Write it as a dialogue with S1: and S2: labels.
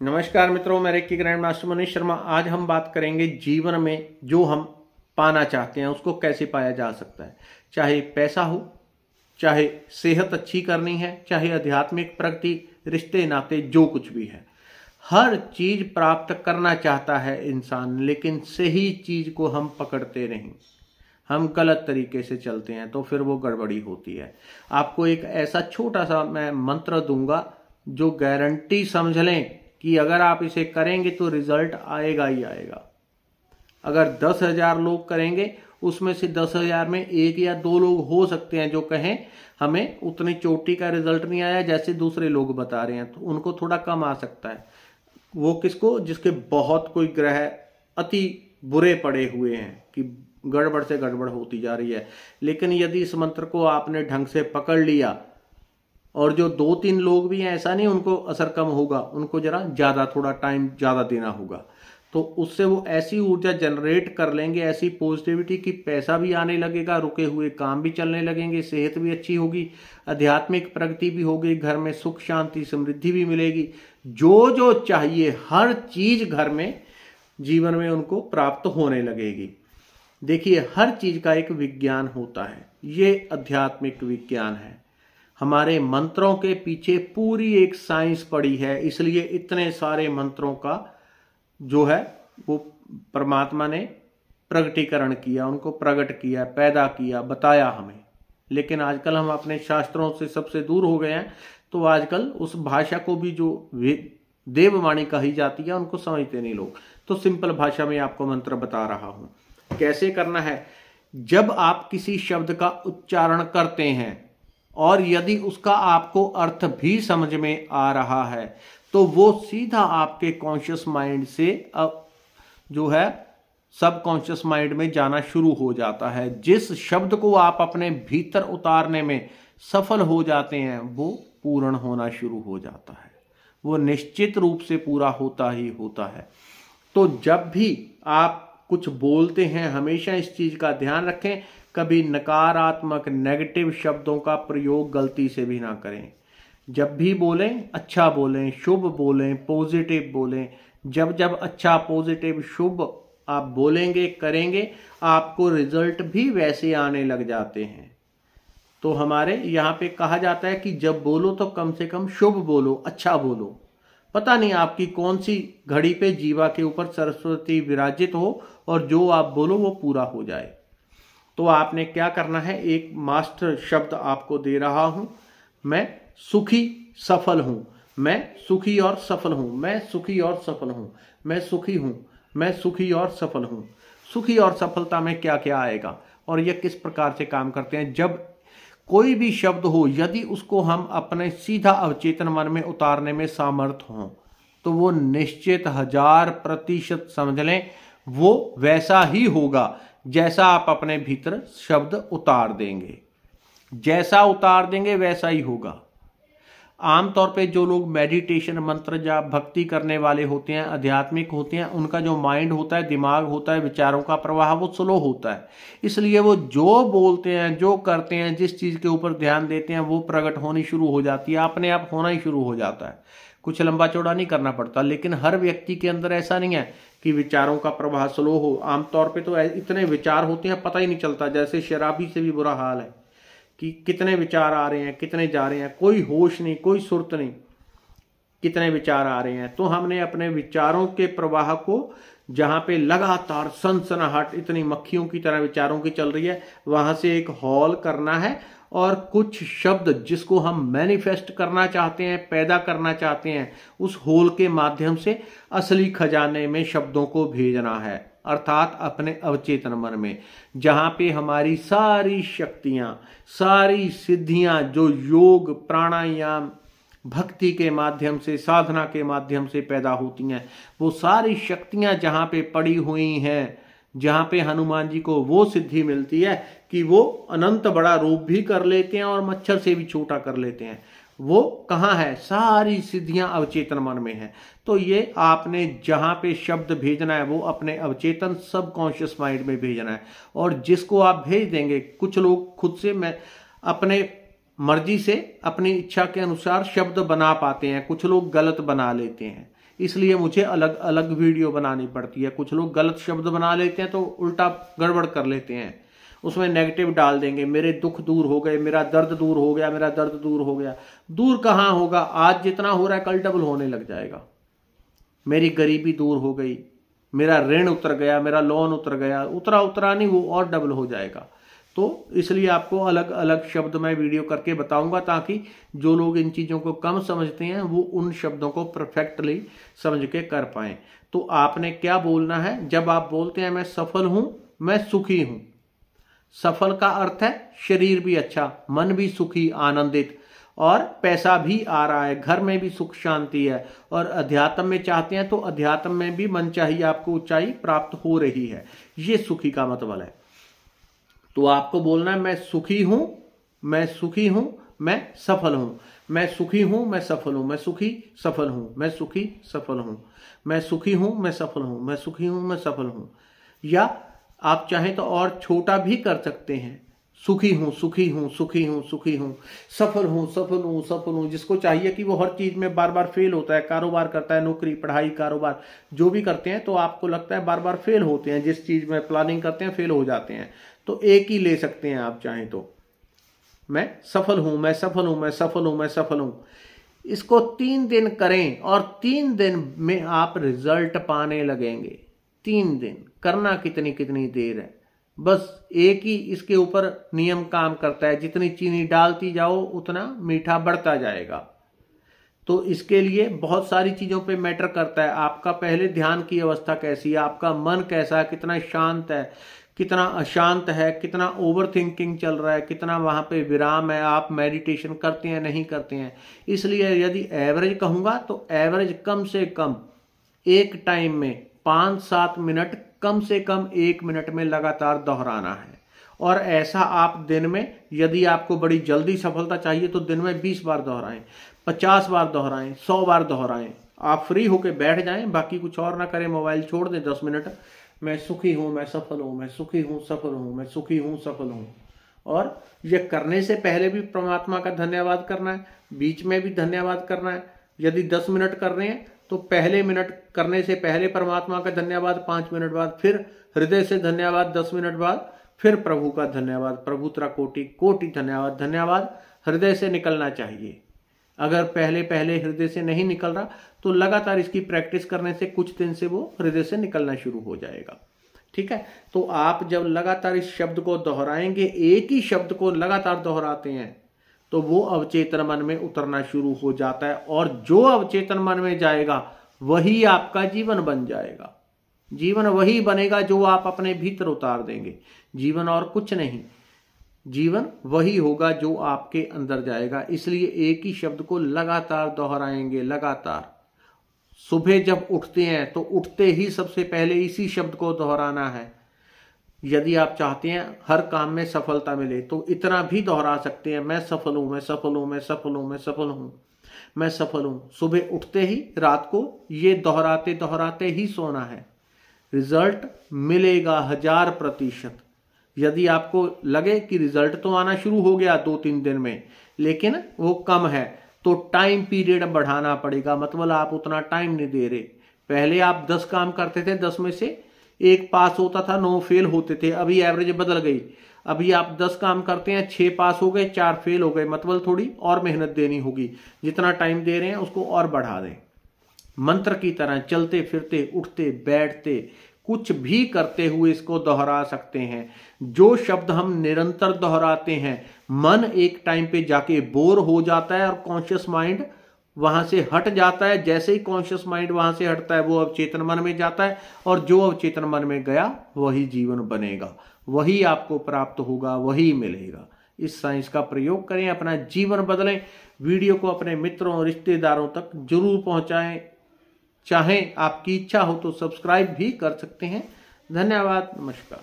S1: नमस्कार मित्रों, मैं reiki grand master Manish Sharma. आज हम बात करेंगे जीवन में जो हम पाना चाहते हैं उसको कैसे पाया जा सकता है। चाहे पैसा हो, चाहे सेहत अच्छी करनी है, चाहे आध्यात्मिक प्रगति, रिश्ते नाते, जो कुछ भी है, हर चीज प्राप्त करना चाहता है इंसान, लेकिन सही चीज को हम पकड़ते नहीं, हम गलत तरीके से चलते हैं तो फिर वो गड़बड़ी होती है। आपको एक ऐसा छोटा सा मैं मंत्र दूंगा जो गारंटी समझ लें कि अगर आप इसे करेंगे तो रिजल्ट आएगा ही आएगा। अगर 10,000 लोग करेंगे उसमें से 10,000 में 1 या 2 लोग हो सकते हैं जो कहें हमें उतनी चोटी का रिजल्ट नहीं आया जैसे दूसरे लोग बता रहे हैं, तो उनको थोड़ा कम आ सकता है। वो किसको? जिसके बहुत कोई ग्रह अति बुरे पड़े हुए हैं कि गड़बड़ से गड़बड़ होती जा रही है। लेकिन यदि इस मंत्र को आपने ढंग से पकड़ लिया, और जो 2-3 लोग भी हैं, ऐसा नहीं उनको असर कम होगा, उनको जरा ज्यादा थोड़ा टाइम ज्यादा देना होगा, तो उससे वो ऐसी ऊर्जा जनरेट कर लेंगे, ऐसी पॉजिटिविटी कि पैसा भी आने लगेगा, रुके हुए काम भी चलने लगेंगे, सेहत भी अच्छी होगी, आध्यात्मिक प्रगति भी होगी, घर में सुख शांति समृद्धि भी मिलेगी। जो जो चाहिए हर चीज घर में जीवन में उनको प्राप्त होने लगेगी। देखिए, हर चीज का एक विज्ञान होता है, ये आध्यात्मिक विज्ञान है। हमारे मंत्रों के पीछे पूरी एक साइंस पड़ी है, इसलिए इतने सारे मंत्रों का जो है वो परमात्मा ने प्रगटीकरण किया, उनको प्रकट किया, पैदा किया, बताया हमें। लेकिन आजकल हम अपने शास्त्रों से सबसे दूर हो गए हैं, तो आजकल उस भाषा को भी जो देववाणी कही जाती है उनको समझते नहीं लोग। तो सिंपल भाषा में आपको मंत्र बता रहा हूं कैसे करना है। जब आप किसी शब्द का उच्चारण करते हैं और यदि उसका आपको अर्थ भी समझ में आ रहा है तो वो सीधा आपके कॉन्शियस माइंड से जो है सबकॉन्शियस माइंड में जाना शुरू हो जाता है। जिस शब्द को आप अपने भीतर उतारने में सफल हो जाते हैं वो पूर्ण होना शुरू हो जाता है, वो निश्चित रूप से पूरा होता ही होता है। तो जब भी आप कुछ बोलते हैं हमेशा इस चीज का ध्यान रखें, कभी नकारात्मक नेगेटिव शब्दों का प्रयोग गलती से भी ना करें। जब भी बोलें अच्छा बोलें, शुभ बोलें, पॉजिटिव बोलें। जब जब अच्छा, पॉजिटिव, शुभ आप बोलेंगे, करेंगे, आपको रिजल्ट भी वैसे आने लग जाते हैं। तो हमारे यहाँ पे कहा जाता है कि जब बोलो तो कम से कम शुभ बोलो, अच्छा बोलो। पता नहीं आपकी कौन सी घड़ी पे जीवा के ऊपर सरस्वती विराजित हो और जो आप बोलो वो पूरा हो जाए। तो आपने क्या करना है, एक मास्टर शब्द आपको दे रहा हूं, मैं सुखी सफल हूं, मैं सुखी और सफल हूं, मैं सुखी और सफल हूं, मैं सुखी हूं, मैं सुखी और सफल हूं। सुखी और सफलता में क्या क्या आएगा और यह किस प्रकार से काम करते हैं। जब कोई भी शब्द हो, यदि उसको हम अपने सीधा अवचेतन मन में उतारने में सामर्थ हों तो वो निश्चित 1000% समझ लें वो वैसा ही होगा जैसा आप अपने भीतर शब्द उतार देंगे। जैसा उतार देंगे वैसा ही होगा। आमतौर पे जो लोग मेडिटेशन, मंत्र जाप, भक्ति करने वाले होते हैं, आध्यात्मिक होते हैं, उनका जो माइंड होता है, दिमाग होता है, विचारों का प्रवाह वो स्लो होता है। इसलिए वो जो बोलते हैं, जो करते हैं, जिस चीज के ऊपर ध्यान देते हैं वो प्रकट होनी शुरू हो जाती है, अपने आप होना ही शुरू हो जाता है। कुछ लंबा चौड़ा नहीं करना पड़ता। लेकिन हर व्यक्ति के अंदर ऐसा नहीं है कि विचारों का प्रवाह स्लो हो। आमतौर पे तो इतने विचार होते हैं पता ही नहीं चलता। जैसे शराबी से भी बुरा हाल है कि कितने विचार आ रहे हैं, कितने जा रहे हैं, कोई होश नहीं, कोई सुर्त नहीं, कितने विचार आ रहे हैं। तो हमने अपने विचारों के प्रवाह को, जहां पे लगातार सनसनाहट इतनी मक्खियों की तरह विचारों की चल रही है, वहां से एक हॉल करना है और कुछ शब्द जिसको हम मैनिफेस्ट करना चाहते हैं, पैदा करना चाहते हैं, उस होल के माध्यम से असली खजाने में शब्दों को भेजना है, अर्थात अपने अवचेतन मन में, जहां पे हमारी सारी शक्तियां, सारी सिद्धियां जो योग, प्राणायाम, भक्ति के माध्यम से, साधना के माध्यम से पैदा होती हैं, वो सारी शक्तियां जहां पे पड़ी हुई हैं, जहां पे हनुमान जी को वो सिद्धि मिलती है कि वो अनंत बड़ा रूप भी कर लेते हैं और मच्छर से भी छोटा कर लेते हैं, वो कहाँ है? सारी सिद्धियां अवचेतन मन में है। तो ये आपने जहां पे शब्द भेजना है वो अपने अवचेतन सबकॉन्शियस माइंड में भेजना है। और जिसको आप भेज देंगे, कुछ लोग खुद से मैं अपने मर्जी से अपनी इच्छा के अनुसार शब्द बना पाते हैं, कुछ लोग गलत बना लेते हैं। इसलिए मुझे अलग अलग वीडियो बनानी पड़ती है। कुछ लोग गलत शब्द बना लेते हैं तो उल्टा गड़बड़ कर लेते हैं, उसमें नेगेटिव डाल देंगे, मेरे दुख दूर हो गए, मेरा दर्द दूर हो गया, मेरा दर्द दूर हो गया। दूर कहाँ होगा, आज जितना हो रहा है कल डबल होने लग जाएगा। मेरी गरीबी दूर हो गई, मेरा ऋण उतर गया, मेरा लोन उतर गया, उतरा नहीं, वो और डबल हो जाएगा। तो इसलिए आपको अलग अलग शब्द मैं वीडियो करके बताऊंगा, ताकि जो लोग इन चीज़ों को कम समझते हैं वो उन शब्दों को परफेक्टली समझ के कर पाएं। तो आपने क्या बोलना है, जब आप बोलते हैं मैं सफल हूं, मैं सुखी हूं, सफल का अर्थ है शरीर भी अच्छा, मन भी सुखी आनंदित, और पैसा भी आ रहा है, घर में भी सुख शांति है, और अध्यात्म में चाहते हैं तो अध्यात्म में भी मन चाहिए आपको ऊंचाई प्राप्त हो रही है। ये सुखी का मतलब है। तो आपको बोलना है मैं सुखी हूं, मैं सुखी हूं, मैं सफल हूं, मैं सुखी हूं, मैं सफल हूं, मैं सुखी सफल हूं, मैं सुखी सफल हूं, मैं सुखी हूं, मैं सफल हूं, मैं सुखी हूं, मैं सफल हूं। या आप चाहें तो और छोटा भी कर सकते हैं, सुखी हूं, सुखी हूं, सुखी हूं, सुखी हूं, सफल हूं, सफल हूं, सफल हूं। जिसको चाहिए कि वो हर चीज में बार बार फेल होता है, कारोबार करता है, नौकरी पढ़ाई कारोबार जो भी करते हैं, तो आपको लगता है बार बार फेल होते हैं, जिस चीज में प्लानिंग करते हैं फेल हो जाते हैं, तो एक ही ले सकते हैं आप चाहें तो, मैं सफल हूं, मैं सफल हूं, मैं सफल हूं, मैं सफल हूं। इसको 3 दिन करें और 3 दिन में आप रिजल्ट पाने लगेंगे। 3 दिन करना कितनी देर है, बस एक ही इसके ऊपर नियम काम करता है, जितनी चीनी डालती जाओ उतना मीठा बढ़ता जाएगा। तो इसके लिए बहुत सारी चीजों पे मैटर करता है, आपका पहले ध्यान की अवस्था कैसी है, आपका मन कैसा है, कितना शांत है, कितना अशांत है, कितना ओवर थिंकिंग चल रहा है, कितना वहां पे विराम है, आप मेडिटेशन करते हैं नहीं करते हैं। इसलिए यदि एवरेज कहूंगा तो एवरेज कम से कम एक टाइम में 5-7 मिनट, कम से कम 1 मिनट में लगातार दोहराना है। और ऐसा आप दिन में, यदि आपको बड़ी जल्दी सफलता चाहिए तो दिन में 20 बार दोहराएं, 50 बार दोहराएं, 100 बार दोहराएं। आप फ्री होके बैठ जाएं, बाकी कुछ और ना करें, मोबाइल छोड़ दें 10 मिनट, मैं सुखी हूं, मैं सफल हूं, मैं सुखी हूं, सफल हूं, मैं सुखी हूं, सफल हूं। और ये करने से पहले भी परमात्मा का धन्यवाद करना है, बीच में भी धन्यवाद करना है। यदि 10 मिनट कर रहे हैं तो पहले मिनट करने से पहले परमात्मा का धन्यवाद, 5 मिनट बाद फिर हृदय से धन्यवाद, 10 मिनट बाद फिर प्रभु का धन्यवाद, प्रभु तेरा कोटि कोटि धन्यवाद। धन्यवाद हृदय से निकलना चाहिए। अगर पहले पहले हृदय से नहीं निकल रहा तो लगातार इसकी प्रैक्टिस करने से कुछ दिन से वो हृदय से निकलना शुरू हो जाएगा। ठीक है, तो आप जब लगातार इस शब्द को दोहराएंगे, एक ही शब्द को लगातार दोहराते हैं, तो वो अवचेतन मन में उतरना शुरू हो जाता है, और जो अवचेतन मन में जाएगा वही आपका जीवन बन जाएगा। जीवन वही बनेगा जो आप अपने भीतर उतार देंगे, जीवन और कुछ नहीं, जीवन वही होगा जो आपके अंदर जाएगा। इसलिए एक ही शब्द को लगातार दोहराएंगे, लगातार। सुबह जब उठते हैं तो उठते ही सबसे पहले इसी शब्द को दोहराना है। यदि आप चाहते हैं हर काम में सफलता मिले तो इतना भी दोहरा सकते हैं, मैं सफल हूं, मैं सफल हूं, मैं सफल हूं, मैं सफल हूं, मैं सफल हूं। सुबह उठते ही, रात को ये दोहराते दोहराते ही सोना है, रिजल्ट मिलेगा 1000%। यदि आपको लगे कि रिजल्ट तो आना शुरू हो गया 2-3 दिन में, लेकिन वो कम है, तो टाइम पीरियड बढ़ाना पड़ेगा। मतलब आप उतना टाइम नहीं दे रहे। पहले आप 10 काम करते थे, 10 में से 1 पास होता था, 9 फेल होते थे। अभी एवरेज बदल गई, अभी आप 10 काम करते हैं, 6 पास हो गए, 4 फेल हो गए। मतलब थोड़ी और मेहनत देनी होगी, जितना टाइम दे रहे हैं उसको और बढ़ा दें। मंत्र की तरह चलते फिरते, उठते बैठते, कुछ भी करते हुए इसको दोहरा सकते हैं। जो शब्द हम निरंतर दोहराते हैं, मन एक टाइम पे जाके बोर हो जाता है और कॉन्शियस माइंड वहां से हट जाता है। जैसे ही कॉन्शियस माइंड वहां से हटता है वो अवचेतन मन में जाता है, और जो अवचेतन मन में गया वही जीवन बनेगा, वही आपको प्राप्त होगा, वही मिलेगा। इस साइंस का प्रयोग करें, अपना जीवन बदलें। वीडियो को अपने मित्रों रिश्तेदारों तक जरूर पहुंचाएं। चाहें आपकी इच्छा हो तो सब्सक्राइब भी कर सकते हैं। धन्यवाद, नमस्कार।